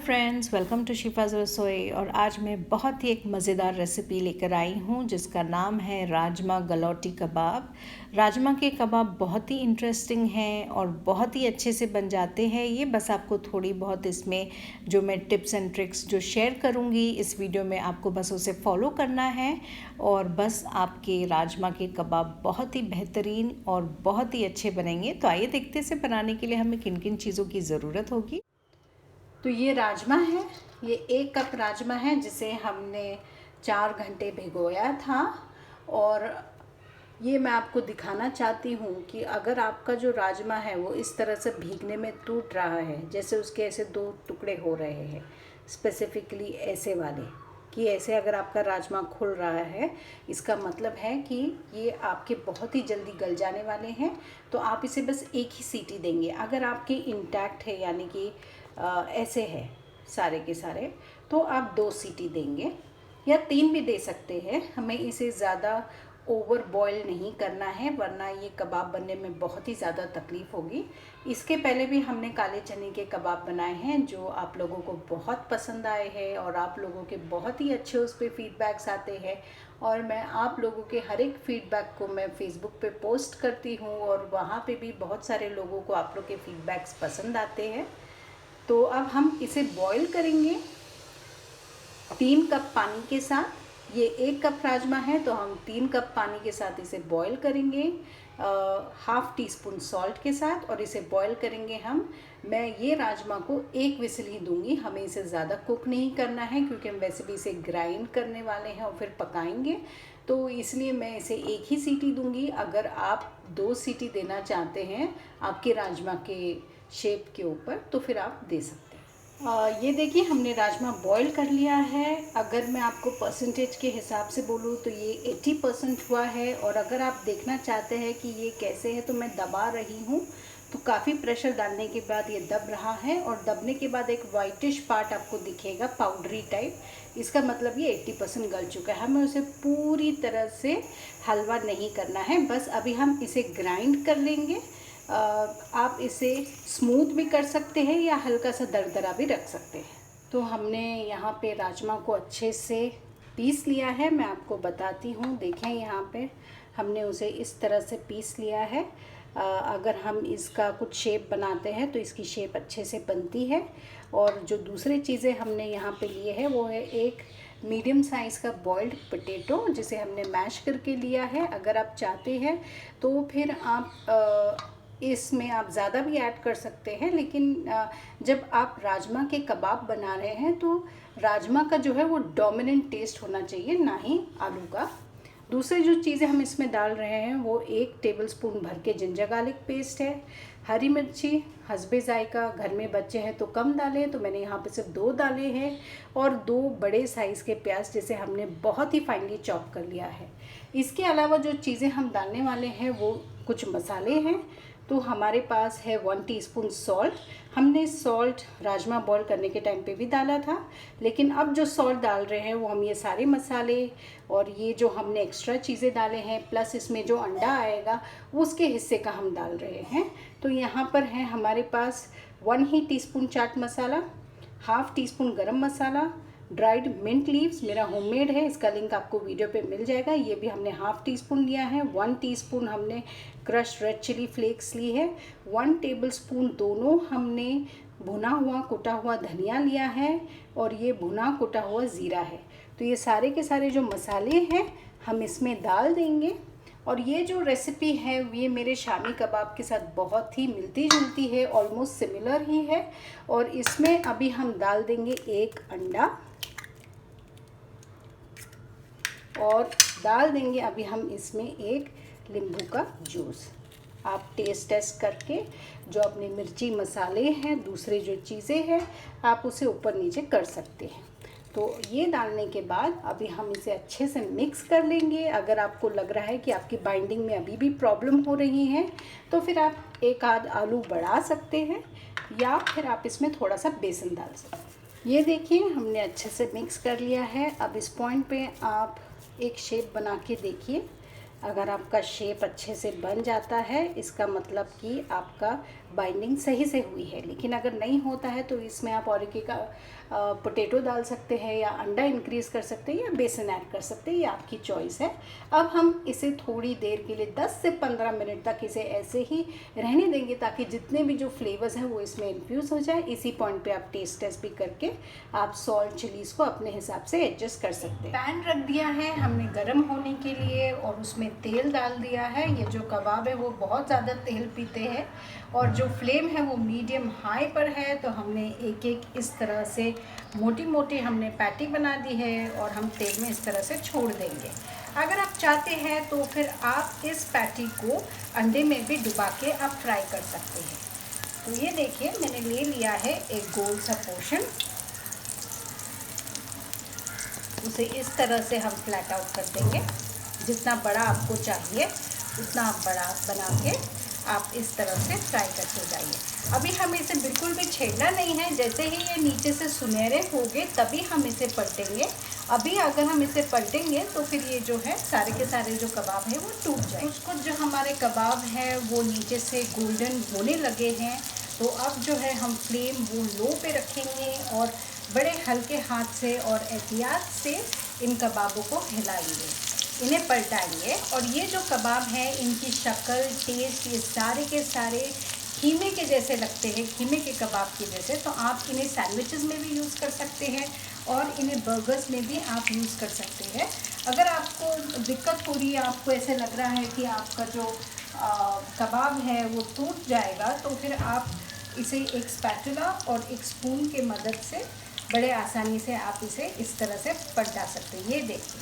Friends, welcome to शिफाज रसोई। और आज मैं बहुत ही एक मज़ेदार रेसिपी लेकर आई हूँ जिसका नाम है राजमा गलौटी कबाब। राजमा के कबाब बहुत ही इंटरेस्टिंग हैं और बहुत ही अच्छे से बन जाते हैं। ये बस आपको थोड़ी बहुत इसमें जो मैं टिप्स एंड ट्रिक्स जो शेयर करूँगी इस वीडियो में, आपको बस उसे फॉलो करना है और बस आपके राजमा के कबाब बहुत ही बेहतरीन और बहुत ही अच्छे बनेंगे। तो आइए देखते हैं इसे बनाने के लिए हमें किन किन चीज़ों की ज़रूरत होगी। तो ये राजमा है, ये 1 कप राजमा है जिसे हमने 4 घंटे भिगोया था। और ये मैं आपको दिखाना चाहती हूँ कि अगर आपका जो राजमा है वो इस तरह से भीगने में टूट रहा है, जैसे उसके ऐसे 2 टुकड़े हो रहे हैं, स्पेसिफिकली ऐसे वाले, कि ऐसे अगर आपका राजमा खुल रहा है, इसका मतलब है कि ये आपके बहुत ही जल्दी गल जाने वाले हैं। तो आप इसे बस एक ही सीटी देंगे। अगर आपके इंटैक्ट है, यानी कि ऐसे है सारे के सारे, तो आप 2 सीटी देंगे या 3 भी दे सकते हैं। हमें इसे ज़्यादा ओवर बॉयल नहीं करना है, वरना ये कबाब बनने में बहुत ही ज़्यादा तकलीफ़ होगी। इसके पहले भी हमने काले चने के कबाब बनाए हैं जो आप लोगों को बहुत पसंद आए हैं और आप लोगों के बहुत ही अच्छे उस पर फीडबैक्स आते हैं। और मैं आप लोगों के हर एक फीडबैक को मैं फेसबुक पे पोस्ट करती हूँ और वहाँ पे भी बहुत सारे लोगों को आप लोग के फीडबैक्स पसंद आते हैं। तो अब हम इसे बॉईल करेंगे 3 कप पानी के साथ। ये 1 कप राजमा है तो हम 3 कप पानी के साथ इसे बॉईल करेंगे, हाफ़ टी स्पून सॉल्ट के साथ, और इसे बॉईल करेंगे हम। मैं ये राजमा को 1 विसल ही दूंगी, हमें इसे ज़्यादा कुक नहीं करना है क्योंकि हम वैसे भी इसे ग्राइंड करने वाले हैं और फिर पकाएंगे, तो इसलिए मैं इसे 1 ही सीटी दूंगी। अगर आप 2 सीटी देना चाहते हैं आपके राजमा के शेप के ऊपर तो फिर आप दे सकते हैं। ये देखिए हमने राजमा बॉईल कर लिया है। अगर मैं आपको परसेंटेज के हिसाब से बोलूँ तो ये 80% हुआ है। और अगर आप देखना चाहते हैं कि ये कैसे है तो मैं दबा रही हूँ, तो काफ़ी प्रेशर डालने के बाद ये दब रहा है और दबने के बाद एक वाइटिश पार्ट आपको दिखेगा, पाउडरी टाइप। इसका मतलब ये 80% गल चुका है। हमें उसे पूरी तरह से हलवा नहीं करना है, बस अभी हम इसे ग्राइंड कर लेंगे। आप इसे स्मूथ भी कर सकते हैं या हल्का सा दरदरा भी रख सकते हैं। तो हमने यहाँ पे राजमा को अच्छे से पीस लिया है, मैं आपको बताती हूँ। देखें यहाँ पे हमने उसे इस तरह से पीस लिया है। अगर हम इसका कुछ शेप बनाते हैं तो इसकी शेप अच्छे से बनती है। और जो दूसरी चीज़ें हमने यहाँ पे लिए हैं वो है एक मीडियम साइज़ का बॉइल्ड पोटैटो जिसे हमने मैश करके लिया है। अगर आप चाहते हैं तो फिर आप इसमें आप ज़्यादा भी ऐड कर सकते हैं, लेकिन जब आप राजमा के कबाब बना रहे हैं तो राजमा का जो है वो डोमिनेंट टेस्ट होना चाहिए, ना ही आलू का। दूसरी जो चीज़ें हम इसमें डाल रहे हैं वो 1 टेबलस्पून भर के जिंजर गार्लिक पेस्ट है, हरी मिर्ची हस्बे जायका, घर में बच्चे हैं तो कम डालें, तो मैंने यहाँ पे सिर्फ 2 डाले हैं, और 2 बड़े साइज़ के प्याज जिसे हमने बहुत ही फाइनली चॉप कर लिया है। इसके अलावा जो चीज़ें हम डालने वाले हैं वो कुछ मसाले हैं। तो हमारे पास है 1 टीस्पून सॉल्ट। हमने सॉल्ट राजमा बॉईल करने के टाइम पे भी डाला था, लेकिन अब जो सॉल्ट डाल रहे हैं वो हम ये सारे मसाले और ये जो हमने एक्स्ट्रा चीज़ें डाले हैं प्लस इसमें जो अंडा आएगा उसके हिस्से का हम डाल रहे हैं। तो यहाँ पर है हमारे पास 1 ही teaspoon chaat masala, half teaspoon गरम मसाला, ड्राइड मिंट लीव्स मेरा होममेड है, इसका लिंक आपको वीडियो पे मिल जाएगा, ये भी हमने हाफ़ टीस्पून लिया है। 1 टीस्पून हमने क्रश रेड चिली फ्लेक्स ली है। 1 टेबलस्पून दोनों हमने भुना हुआ कुटा हुआ धनिया लिया है, और ये भुना कुटा हुआ ज़ीरा है। तो ये सारे के सारे जो मसाले हैं हम इसमें डाल देंगे। और ये जो रेसिपी है ये मेरे शामी कबाब के साथ बहुत ही मिलती जुलती है, ऑलमोस्ट सिमिलर ही है। और इसमें अभी हम डाल देंगे 1 अंडा और डाल देंगे अभी हम इसमें 1 नींबू का जूस। आप टेस्ट करके जो अपने मिर्ची मसाले हैं, दूसरे जो चीज़ें हैं, आप उसे ऊपर नीचे कर सकते हैं। तो ये डालने के बाद अभी हम इसे अच्छे से मिक्स कर लेंगे। अगर आपको लग रहा है कि आपकी बाइंडिंग में अभी भी प्रॉब्लम हो रही है तो फिर आप 1 आध आलू बढ़ा सकते हैं या फिर आप इसमें थोड़ा सा बेसन डाल सकते हैं। ये देखिए हमने अच्छे से मिक्स कर लिया है। अब इस पॉइंट पे आप एक शेप बना के देखिए। अगर आपका शेप अच्छे से बन जाता है इसका मतलब कि आपका बाइंडिंग सही से हुई है। लेकिन अगर नहीं होता है तो इसमें आप ओरिके का पोटैटो डाल सकते हैं या अंडा इंक्रीज़ कर सकते हैं या बेसन ऐड कर सकते हैं, ये आपकी चॉइस है। अब हम इसे थोड़ी देर के लिए 10 से 15 मिनट तक इसे ऐसे ही रहने देंगे ताकि जितने भी जो फ्लेवर्स हैं वो इसमें इन्फ्यूज़ हो जाए। इसी पॉइंट पे आप टेस्ट भी करके आप सॉल्ट चिलीज़ को अपने हिसाब से एडजस्ट कर सकते हैं। पैन रख दिया है हमने गर्म होने के लिए और उसमें तेल डाल दिया है। ये जो कबाब है वो बहुत ज़्यादा तेल पीते हैं और जो फ्लेम है वो मीडियम हाई पर है। तो हमने एक एक इस तरह से मोटी मोटी हमने पैटी बना दी है और हम तेल में इस तरह से छोड़ देंगे। अगर आप चाहते हैं तो फिर आप इस पैटी को अंडे में भी डुबा के आप फ्राई कर सकते हैं। तो ये देखिए मैंने ले लिया है एक गोल सा पोर्शन, उसे इस तरह से हम फ्लैट आउट कर देंगे। जितना बड़ा आपको चाहिए उतना आप बड़ा बना के आप इस तरह से फ्राई करते जाइए। अभी हम इसे बिल्कुल भी छेड़ना नहीं है, जैसे ही ये नीचे से सुनहरे होंगे तभी हम इसे पलटेंगे। अभी अगर हम इसे पलटेंगे तो फिर ये जो है सारे के सारे जो कबाब हैं वो टूट जाए। कुछ जो हमारे कबाब हैं वो नीचे से गोल्डन होने लगे हैं, तो अब जो है हम फ्लेम वो लो पे रखेंगे और बड़े हल्के हाथ से और एहतियात से इन कबाबों को हिलाएंगे, इन्हें पलटाएंगे। और ये जो कबाब हैं इनकी शक्ल, टेस्ट, ये सारे के सारे कीमे के जैसे लगते हैं, कीमे के कबाब के जैसे। तो आप इन्हें सैंडविचेस में भी यूज़ कर सकते हैं और इन्हें बर्गर्स में भी आप यूज़ कर सकते हैं। अगर आपको दिक्कत हो रही है, आपको ऐसे लग रहा है कि आपका जो कबाब है वो टूट जाएगा, तो फिर आप इसे एक स्पैटुला और एक स्पून के मदद से बड़े आसानी से आप इसे इस तरह से पलटा सकते हैं। ये देखिए,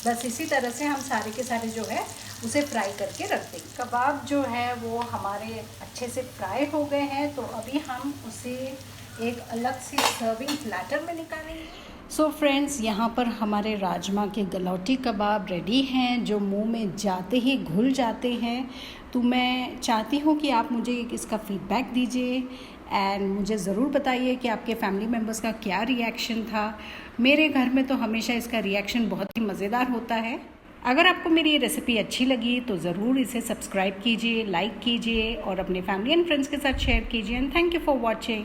बस इसी तरह से हम सारे के सारे जो है उसे फ्राई करके रख देंगे। कबाब जो है वो हमारे अच्छे से फ्राई हो गए हैं, तो अभी हम उसे एक अलग से सर्विंग प्लेटर में निकालेंगे। सो फ्रेंड्स, यहाँ पर हमारे राजमा के गलौटी कबाब रेडी हैं जो मुंह में जाते ही घुल जाते हैं। तो मैं चाहती हूँ कि आप मुझे इसका फीडबैक दीजिए एंड मुझे ज़रूर बताइए कि आपके फैमिली मेम्बर्स का क्या रिएक्शन था। मेरे घर में तो हमेशा इसका रिएक्शन बहुत ही मज़ेदार होता है। अगर आपको मेरी ये रेसिपी अच्छी लगी तो ज़रूर इसे सब्सक्राइब कीजिए, लाइक कीजिए और अपने फैमिली एंड फ्रेंड्स के साथ शेयर कीजिए। And thank you for watching.